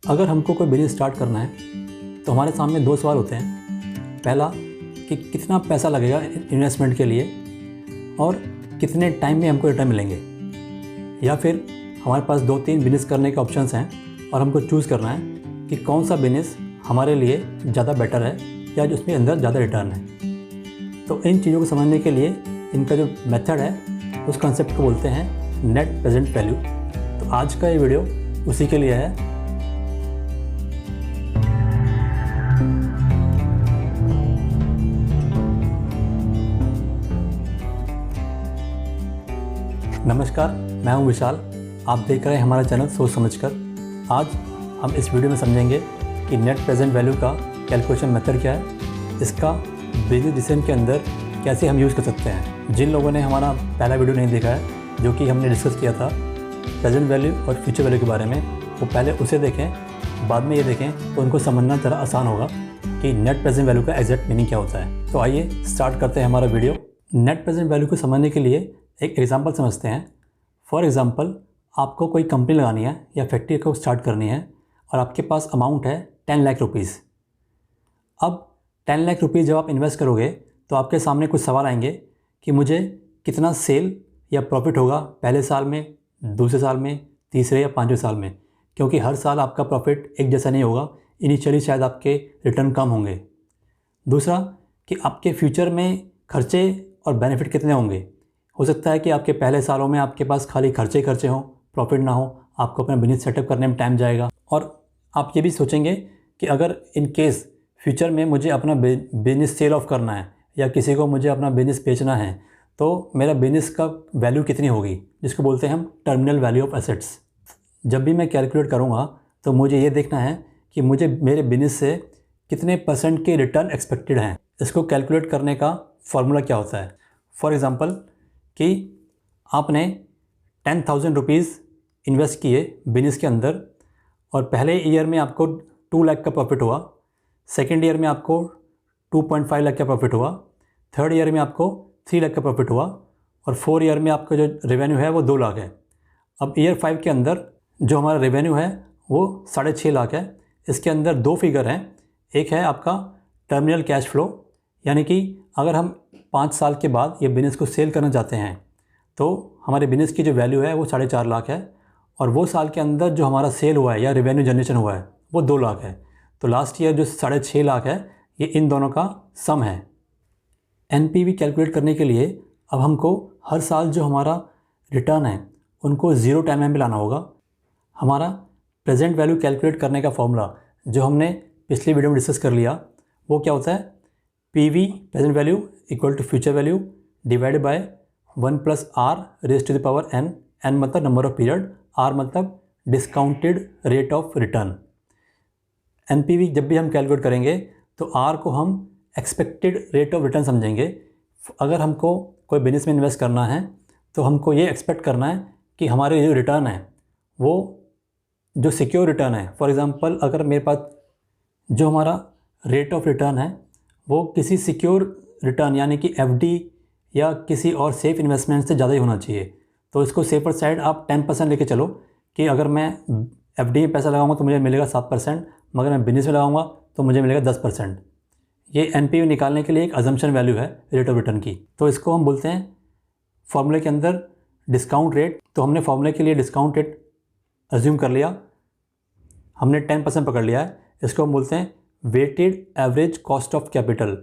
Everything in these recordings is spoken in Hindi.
अगर हमको कोई बिजनेस स्टार्ट करना है तो हमारे सामने दो सवाल होते हैं। पहला कि कितना पैसा लगेगा इन्वेस्टमेंट के लिए और कितने टाइम में हमको रिटर्न मिलेंगे, या फिर हमारे पास दो तीन बिजनेस करने के ऑप्शंस हैं और हमको चूज़ करना है कि कौन सा बिजनेस हमारे लिए ज़्यादा बेटर है या जो उसमें अंदर ज़्यादा रिटर्न है। तो इन चीज़ों को समझने के लिए इनका जो मेथड है उस कॉन्सेप्ट को बोलते हैं नेट प्रेजेंट वैल्यू। तो आज का ये वीडियो उसी के लिए है। नमस्कार, मैं हूं विशाल। आप देख रहे हैं हमारा चैनल सोच समझकर। आज हम इस वीडियो में समझेंगे कि नेट प्रेजेंट वैल्यू का कैलकुलेशन मेथड क्या है, इसका बिजनेस डिसीजन के अंदर कैसे हम यूज़ कर सकते हैं। जिन लोगों ने हमारा पहला वीडियो नहीं देखा है जो कि हमने डिस्कस किया था प्रेजेंट वैल्यू और फ्यूचर वैल्यू के बारे में, वो पहले उसे देखें, बाद में ये देखें तो उनको समझना ज़रा आसान होगा कि नेट प्रेजेंट वैल्यू का एग्जैक्ट मीनिंग क्या होता है। तो आइए स्टार्ट करते हैं हमारा वीडियो। नेट प्रेजेंट वैल्यू को समझने के लिए एक एग्जांपल समझते हैं। फॉर एग्जांपल, आपको कोई कंपनी लगानी है या फैक्ट्री को स्टार्ट करनी है और आपके पास अमाउंट है 10 लाख रुपीज़। अब 10 लाख रुपीज़ जब आप इन्वेस्ट करोगे तो आपके सामने कुछ सवाल आएंगे कि मुझे कितना सेल या प्रॉफिट होगा पहले साल में, दूसरे साल में, तीसरे या पाँचवें साल में, क्योंकि हर साल आपका प्रॉफिट एक जैसा नहीं होगा। इनिशियली शायद आपके रिटर्न कम होंगे। दूसरा कि आपके फ्यूचर में खर्चे और बेनिफिट कितने होंगे। हो सकता है कि आपके पहले सालों में आपके पास खाली खर्चे ही खर्चे हों, प्रॉफिट ना हो, आपको अपना बिजनेस सेटअप करने में टाइम जाएगा। और आप ये भी सोचेंगे कि अगर इन केस फ्यूचर में मुझे अपना बिजनेस सेल ऑफ करना है या किसी को मुझे अपना बिजनेस बेचना है तो मेरा बिजनेस का वैल्यू कितनी होगी, जिसको बोलते हैं हम टर्मिनल वैल्यू ऑफ एसेट्स। जब भी मैं कैलकुलेट करूँगा तो मुझे ये देखना है कि मुझे मेरे बिजनेस से कितने % के रिटर्न एक्सपेक्टेड हैं। इसको कैलकुलेट करने का फॉर्मूला क्या होता है। फॉर एग्ज़ाम्पल कि आपने 10,000 रुपीज़ इन्वेस्ट किए बिजनेस के अंदर और पहले ईयर में आपको 2 लाख का प्रॉफिट हुआ, सेकेंड ईयर में आपको 2.5 लाख का प्रॉफिट हुआ, थर्ड ईयर में आपको 3 लाख का प्रॉफिट हुआ और फोर्थ ईयर में आपका जो रेवेन्यू है वो 2 लाख है। अब ईयर 5 के अंदर जो हमारा रेवेन्यू है वो 6.5 लाख है। इसके अंदर दो फिगर हैं। एक है आपका टर्मिनल कैश फ्लो, यानी कि अगर हम 5 साल के बाद ये बिज़नेस को सेल करना चाहते हैं तो हमारे बिज़नेस की जो वैल्यू है वो 4.5 लाख है और वो साल के अंदर जो हमारा सेल हुआ है या रेवेन्यू जनरेशन हुआ है वो 2 लाख है। तो लास्ट ईयर जो 6.5 लाख है ये इन दोनों का सम है। एनपीवी कैलकुलेट करने के लिए अब हमको हर साल जो हमारा रिटर्न है उनको 0 टाइम में लाना होगा। हमारा प्रेजेंट वैल्यू कैलकुलेट करने का फॉर्मूला जो हमने पिछली वीडियो में डिस्कस कर लिया वो क्या होता है, PV present value equal to future value divided by 1 + R raise to the power n। n मतलब नंबर ऑफ पीरियड, R मतलब discounted rate of return. NPV जब भी हम कैलकुलेट करेंगे तो R को हम एक्सपेक्टेड रेट ऑफ रिटर्न समझेंगे। अगर हमको कोई बिजनेस में इन्वेस्ट करना है तो हमको ये एक्सपेक्ट करना है कि हमारे जो रिटर्न है वो जो सिक्योर रिटर्न है। फॉर एग्ज़ाम्पल, अगर मेरे पास जो हमारा रेट ऑफ रिटर्न है वो किसी सिक्योर रिटर्न यानी कि FD या किसी और सेफ़ इन्वेस्टमेंट से ज़्यादा ही होना चाहिए। तो इसको सेफर साइड आप 10% लेके चलो कि अगर मैं FD में पैसा लगाऊंगा तो मुझे मिलेगा 7%, मगर मैं बिजनेस में लगाऊंगा तो मुझे मिलेगा 10%। ये NPV निकालने के लिए एक अजम्पशन वैल्यू है रेट ऑफ रिटर्न की। तो इसको हम बोलते हैं फॉर्मूले के अंदर डिस्काउंट रेट। तो हमने फॉर्मूले के लिए डिस्काउंट रेट अज्यूम कर लिया, हमने 10% पकड़ लिया है। इसको हम बोलते हैं weighted average cost of capital.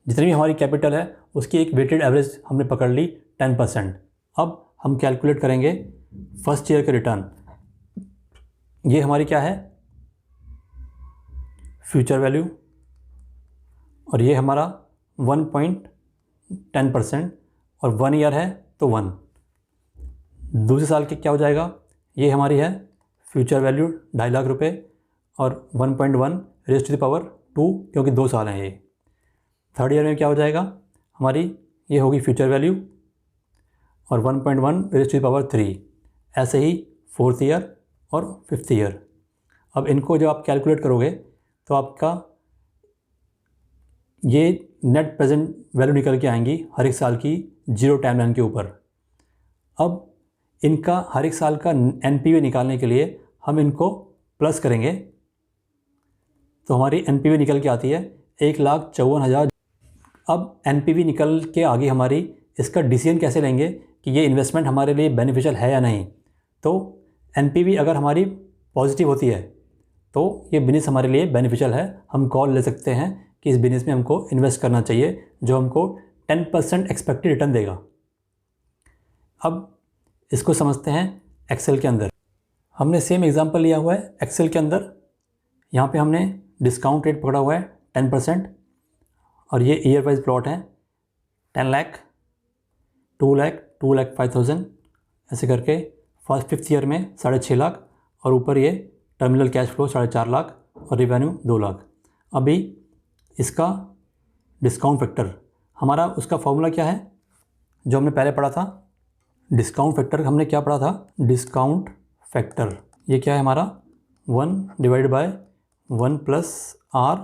जितनी भी हमारी कैपिटल है उसकी एक वेटेड एवरेज हमने पकड़ ली 10%। अब हम कैलकुलेट करेंगे फर्स्ट ईयर के रिटर्न। ये हमारी क्या है, फ्यूचर वैल्यू, और ये हमारा 1.10% और 1 ईयर है तो 1। दूसरे साल के क्या हो जाएगा, ये हमारी है फ्यूचर वैल्यू 2.5 लाख रुपये और 1.1 रेज़ टू द पावर 2, क्योंकि 2 साल हैं ये। थर्ड ईयर में क्या हो जाएगा, हमारी ये होगी फ्यूचर वैल्यू और 1.1 रेज़ टू द पावर 3। ऐसे ही फोर्थ ईयर और फिफ्थ ईयर। अब इनको जब आप कैलकुलेट करोगे तो आपका ये नेट प्रेजेंट वैल्यू निकल के आएंगी हर एक साल की 0 टाइमलाइन के ऊपर। अब इनका हर एक साल का NPV निकालने के लिए हम इनको प्लस करेंगे तो हमारी NPV निकल के आती है 1,54,000। अब NPV निकल के आगे हमारी इसका डिसीजन कैसे लेंगे कि ये इन्वेस्टमेंट हमारे लिए बेनिफिशियल है या नहीं। तो NPV अगर हमारी पॉजिटिव होती है तो ये बिज़नेस हमारे लिए बेनिफिशियल है, हम कॉल ले सकते हैं कि इस बिज़नेस में हमको इन्वेस्ट करना चाहिए जो हमको 10% एक्सपेक्टेड रिटर्न देगा। अब इसको समझते हैं एक्सेल के अंदर। हमने सेम एग्जांपल लिया हुआ है एक्सेल के अंदर। यहाँ पे हमने डिस्काउंट रेट पकड़ा हुआ है 10% और ये ईयर वाइज प्लॉट है 10 लाख, 2 लाख, 2,05,000 ऐसे करके फर्स्ट 5th ईयर में 6.5 लाख और ऊपर ये टर्मिनल कैश फ्लो 4.5 लाख और रिवेन्यू 2 लाख। अभी इसका डिस्काउंट फैक्टर हमारा उसका फॉर्मूला क्या है जो हमने पहले पढ़ा था। डिस्काउंट फैक्टर हमने क्या पढ़ा था, डिस्काउंट फैक्टर ये क्या है हमारा 1 divide by 1 plus R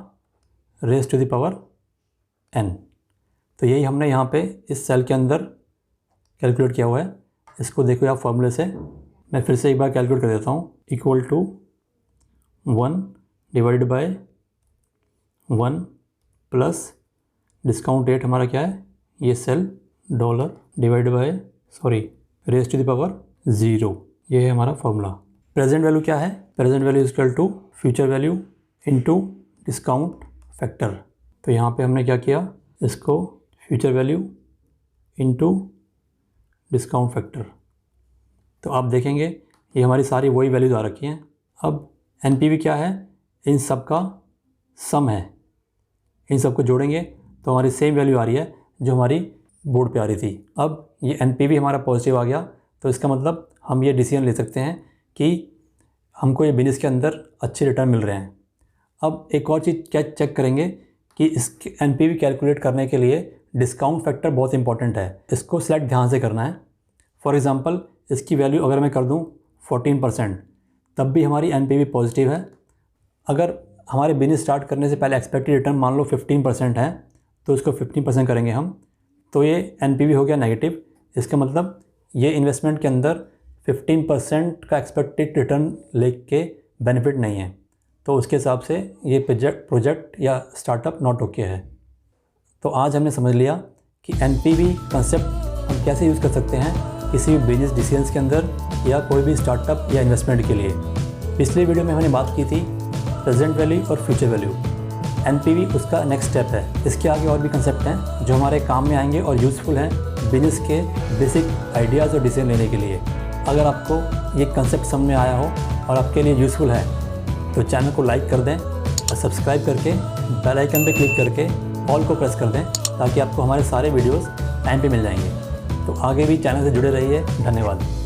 raise to the power n। तो यही हमने यहाँ पे इस सेल के अंदर कैलकुलेट किया हुआ है। इसको देखो आप फॉर्मूले से, मैं फिर से एक बार कैलकुलेट कर देता हूँ। Equal to 1 divide by 1 plus discount rate हमारा क्या है, ये sale dollar divide by raise to the power 0, ये है हमारा फॉर्मूला। प्रेजेंट वैल्यू क्या है, present value equal to future value into discount factor. तो यहाँ पे हमने क्या किया, इसको future value into discount factor. तो आप देखेंगे ये हमारी सारी वही वैल्यूज आ रखी हैं। अब NPV क्या है, इन सब का सम है, इन सब को जोड़ेंगे तो हमारी सेम वैल्यू आ रही है जो हमारी बोर्ड पे आ रही थी। अब ये NPV हमारा पॉजिटिव आ गया तो इसका मतलब हम ये डिसीजन ले सकते हैं कि हमको ये बिजनेस के अंदर अच्छे रिटर्न मिल रहे हैं। अब एक और चीज़ क्या चेक करेंगे कि इस NPV कैलकुलेट करने के लिए डिस्काउंट फैक्टर बहुत इंपॉर्टेंट है, इसको सिलेक्ट ध्यान से करना है। फॉर एग्ज़ाम्पल इसकी वैल्यू अगर मैं कर दूं 14% तब भी हमारी NPV पॉजिटिव है। अगर हमारे बिजनेस स्टार्ट करने से पहले एक्सपेक्टेड रिटर्न मान लो 15% है तो इसको 15% करेंगे हम, तो ये NPV हो गया नेगेटिव। इसका मतलब ये इन्वेस्टमेंट के अंदर 15% का एक्सपेक्टेड रिटर्न लेके बेनिफिट नहीं है, तो उसके हिसाब से ये प्रोजेक्ट या स्टार्टअप नॉट ओके है। तो आज हमने समझ लिया कि NPV कंसेप्ट हम कैसे यूज़ कर सकते हैं किसी भी बिजनेस डिसीजंस के अंदर या कोई भी स्टार्टअप या इन्वेस्टमेंट के लिए। पिछले वीडियो में हमने बात की थी प्रेजेंट वैल्यू और फ्यूचर वैल्यू। NPV उसका नेक्स्ट स्टेप है। इसके आगे और भी कंसेप्ट हैं जो हमारे काम में आएंगे और यूज़फुल हैं बिजनेस के बेसिक आइडियाज़ और डिसीजन लेने के लिए। अगर आपको ये कंसेप्ट समझ में आया हो और आपके लिए यूज़फुल है तो चैनल को लाइक कर दें और सब्सक्राइब करके बेल आइकन पे क्लिक करके ऑल को प्रेस कर दें ताकि आपको हमारे सारे वीडियोस टाइम पे मिल जाएंगे। तो आगे भी चैनल से जुड़े रहिए। धन्यवाद।